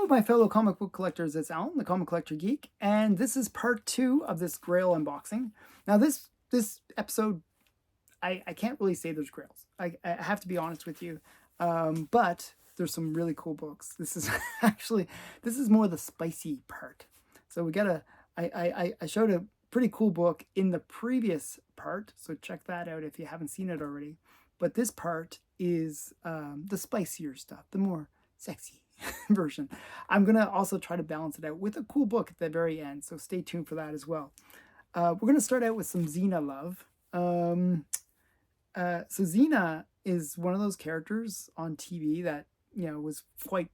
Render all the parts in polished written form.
Hello, my fellow comic book collectors. It's Alan, the Comic Collector Geek, and this is part 2 of this Grail unboxing. Now, this episode, I can't really say there's Grails. I have to be honest with you, but there's some really cool books. This is this is more the spicy part. So we got I showed a pretty cool book in the previous part, so check that out if you haven't seen it already. But this part is the spicier stuff, the more sexy version. I'm going to also try to balance it out with a cool book at the very end, so stay tuned for that as well. We're going to start out with some Xena love. So Xena is one of those characters on TV that, you know, was quite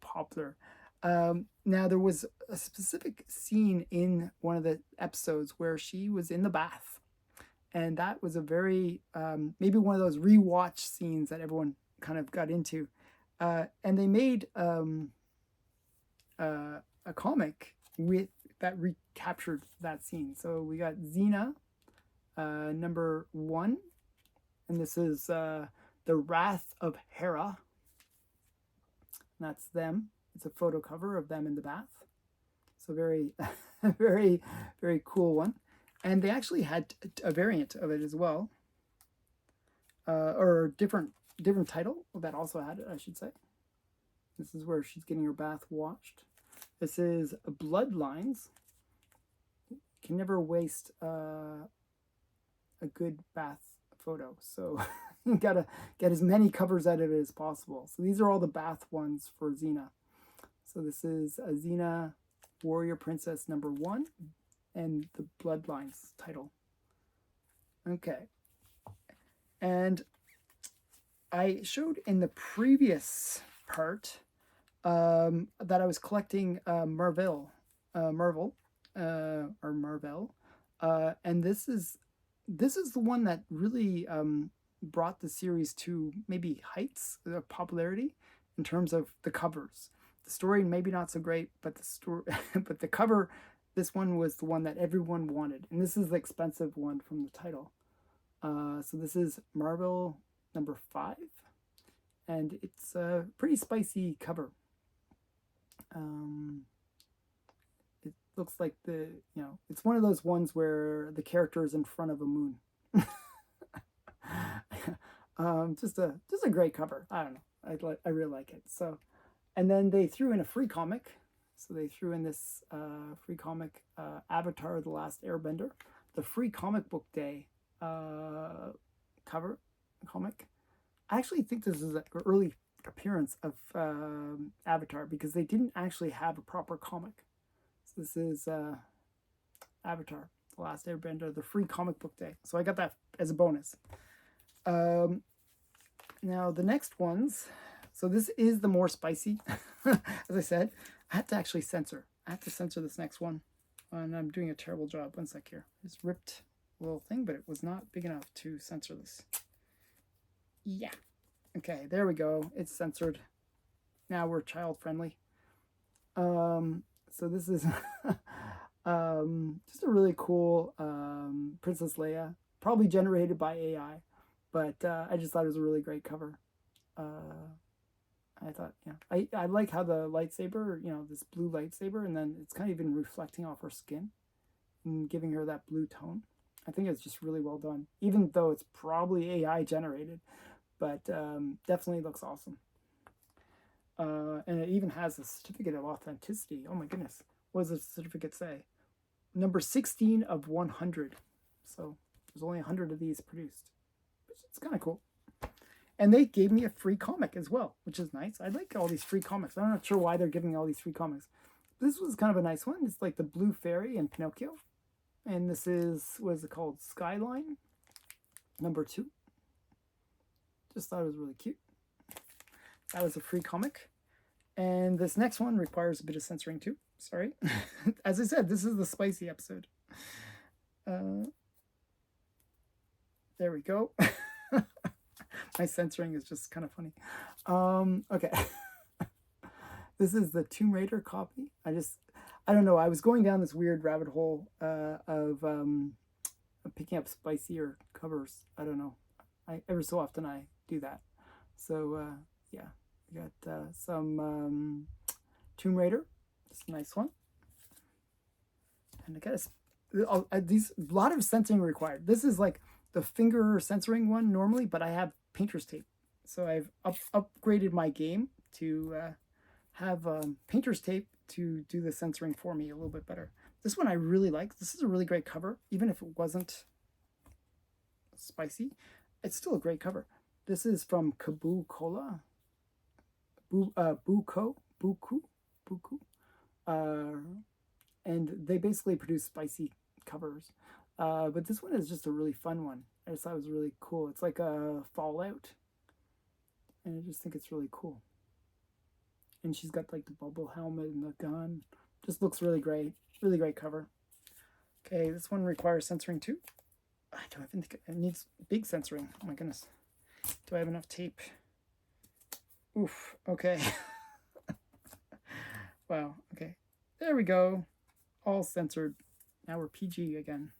popular. Now, there was a specific scene in one of the episodes where she was in the bath. And that was a very, maybe one of those rewatch scenes that everyone kind of got into. And they made a comic with that recaptured that scene. So we got Xena, number 1, and this is The Wrath of Hera. And that's them. It's a photo cover of them in the bath. So very, very, very cool one. And they actually had a variant of it as well, or different title that also had it, I should say. This is where she's getting her bath washed. This is Bloodlines. Can never waste a good bath photo, so you gotta get as many covers out of it as possible. So these are all the bath ones for Xena. So this is a Xena Warrior Princess number 1 and the Bloodlines title. Okay. And I showed in the previous part that I was collecting Marville, and this is the one that really brought the series to maybe heights of popularity in terms of the covers. The story maybe not so great, but the story, but the cover. This one was the one that everyone wanted, and this is the expensive one from the title. So this is Marville number 5, and it's a pretty spicy cover. It looks like it's one of those ones where the character is in front of a moon. Just a great cover. I don't know. I really like it. So, and then they threw in a free comic. So they threw in this free comic, Avatar: The Last Airbender, the free comic book day cover comic. I actually think this is an early appearance of Avatar because they didn't actually have a proper comic. So this is Avatar: The Last Airbender, the free comic book day. So I got that as a bonus. Now the next ones. So this is the more spicy. As I said, I had to actually censor. I have to censor this next one. And I'm doing a terrible job. One sec here. I just ripped a little thing, but it was not big enough to censor this. Yeah. Okay, there we go. It's censored. Now we're child friendly. So this is just a really cool Princess Leia. Probably generated by AI. But I just thought it was a really great cover. I thought, yeah, I like how the lightsaber, this blue lightsaber, and then it's kind of even reflecting off her skin and giving her that blue tone. I think it's just really well done, even though it's probably AI generated, but definitely looks awesome. And it even has a certificate of authenticity. Oh my goodness. What does the certificate say? Number 16 of 100. So there's only 100 of these produced. It's kind of cool. And they gave me a free comic as well, which is nice. I like all these free comics. I'm not sure why they're giving me all these free comics. This was kind of a nice one. It's like the Blue Fairy and Pinocchio. And this is, what is it called? Skyline, number 2. Just thought it was really cute. That was a free comic. And this next one requires a bit of censoring too. Sorry. As I said, this is the spicy episode. There we go. My censoring is just kind of funny. Okay. This is the Tomb Raider copy. I don't know. I was going down this weird rabbit hole of picking up spicier covers. I don't know. Every so often I do that. So yeah, we got some Tomb Raider. It's a nice one. And I guess these a lot of censoring required. This is like the finger censoring one normally, but I have painter's tape. So I've upgraded my game to have painter's tape to do the censoring for me a little bit better. This one I really like. This is a really great cover. Even if it wasn't spicy, it's still a great cover. This is from Kaboo Cola. Buku. And they basically produce spicy covers. But this one is just a really fun one. I just thought it was really cool. It's like a Fallout. And I just think it's really cool. And she's got like the bubble helmet and the gun. Just looks really great. Really great cover. Okay, this one requires censoring too. I don't even think it needs big censoring. Oh my goodness. Do I have enough tape? Oof. Okay. Wow. Okay. There we go. All censored. Now we're PG again.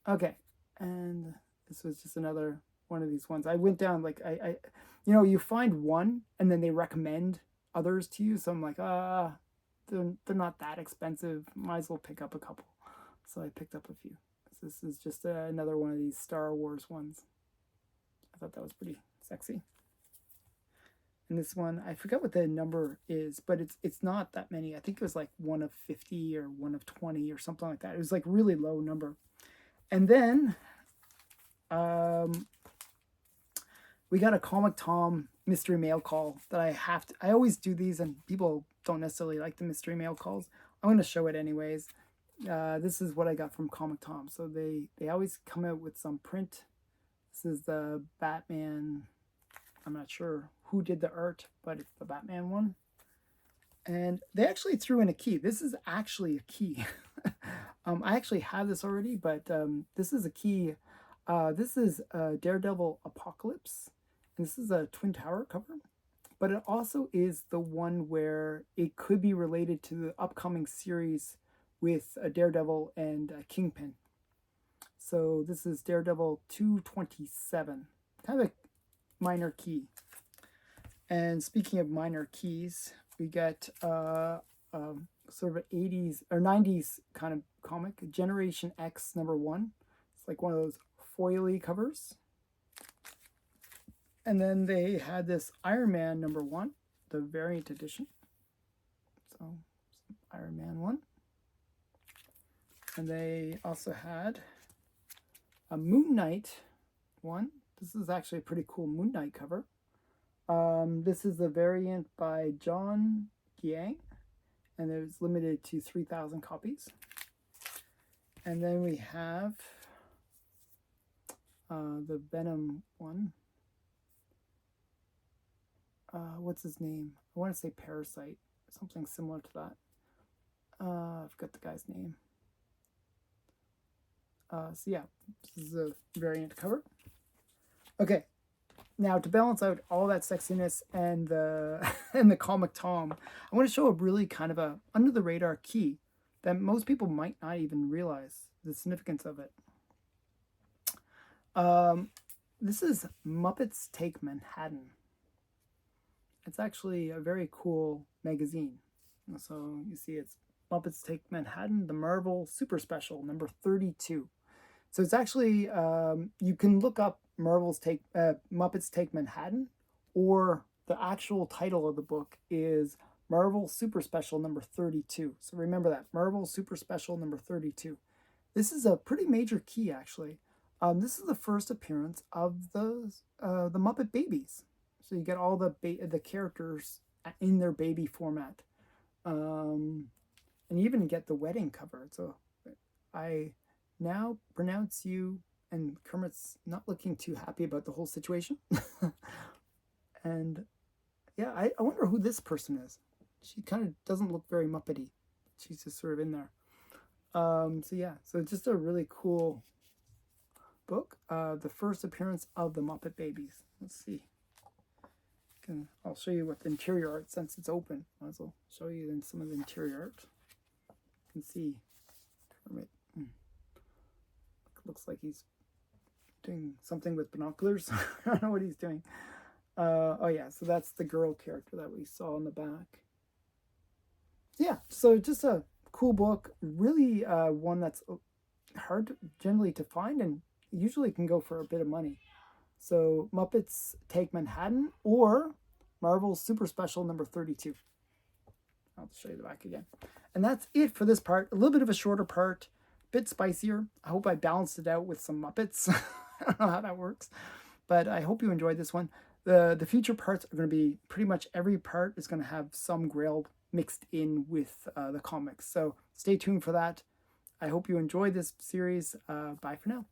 Okay. And this was just another one of these ones. I went down like I you find one and then they recommend others to you. So I'm like, they're not that expensive. Might as well pick up a couple. So I picked up a few. This is just another one of these Star Wars ones. I thought that was pretty sexy. And this one, I forget what the number is, but it's not that many. I think it was like 1 of 50 or 1 of 20 or something like that. It was like really low number. And then we got a Comic Tom mystery mail call that I always do these, and people don't necessarily like the mystery mail calls. I'm going to show it anyways. This is what I got from Comic Tom. So they always come out with some print. This is the Batman. I'm not sure who did the art, but it's the Batman one. And they actually threw in a key. This is actually a key. I actually have this already, but this is a key. This is Daredevil Apocalypse. And this is a Twin Tower cover. But it also is the one where it could be related to the upcoming series with Daredevil and Kingpin. So this is Daredevil 227. Kind of a minor key. And speaking of minor keys, we got sort of an 80s or 90s kind of comic, Generation X #1. It's like one of those foily covers. And then they had this Iron Man #1, the variant edition. So Iron Man 1. And they also had a Moon Knight one. This is actually a pretty cool Moon Knight cover. This is the variant by John Yang, and it was limited to 3,000 copies. And then we have the Venom one. What's his name? I want to say Parasite, something similar to that. I forgot the guy's name. So yeah, this is a variant cover. Okay, now to balance out all that sexiness and the and the Comic Tom, I want to show a really kind of a under the radar key that most people might not even realize the significance of it. This is Muppets Take Manhattan. It's actually a very cool magazine. So you see it's Muppets Take Manhattan, the Marvel Super Special, number 32. So it's actually, you can look up Muppets Take Manhattan, or the actual title of the book is Marvel Super Special number 32. So remember that, Marvel Super Special number 32. This is a pretty major key, actually. This is the first appearance of the Muppet Babies. So you get all the characters in their baby format. And you even get the wedding cover. So I now pronounce you, and Kermit's not looking too happy about the whole situation. And yeah, I wonder who this person is. She kind of doesn't look very Muppety. She's just sort of in there. So yeah, so just a really cool book. The first appearance of the Muppet Babies. Let's see. I'll show you what the interior art, since it's open. Might as well show you then some of the interior art. You can see Kermit. Looks like he's doing something with binoculars. I don't know what he's doing. Oh yeah, so that's the girl character that we saw in the back. yeah, so just a cool book, really one that's hard generally to find and usually can go for a bit of money. So Muppets Take Manhattan or Marvel's Super Special number 32. I'll show you the back again. And that's it for this part. A little bit of a shorter part, a bit spicier. I hope I balanced it out with some Muppets. I don't know how that works, but I hope you enjoyed this one. The future parts are going to be pretty much every part is going to have some Grail mixed in with the comics. So stay tuned for that. I hope you enjoyed this series. Bye for now.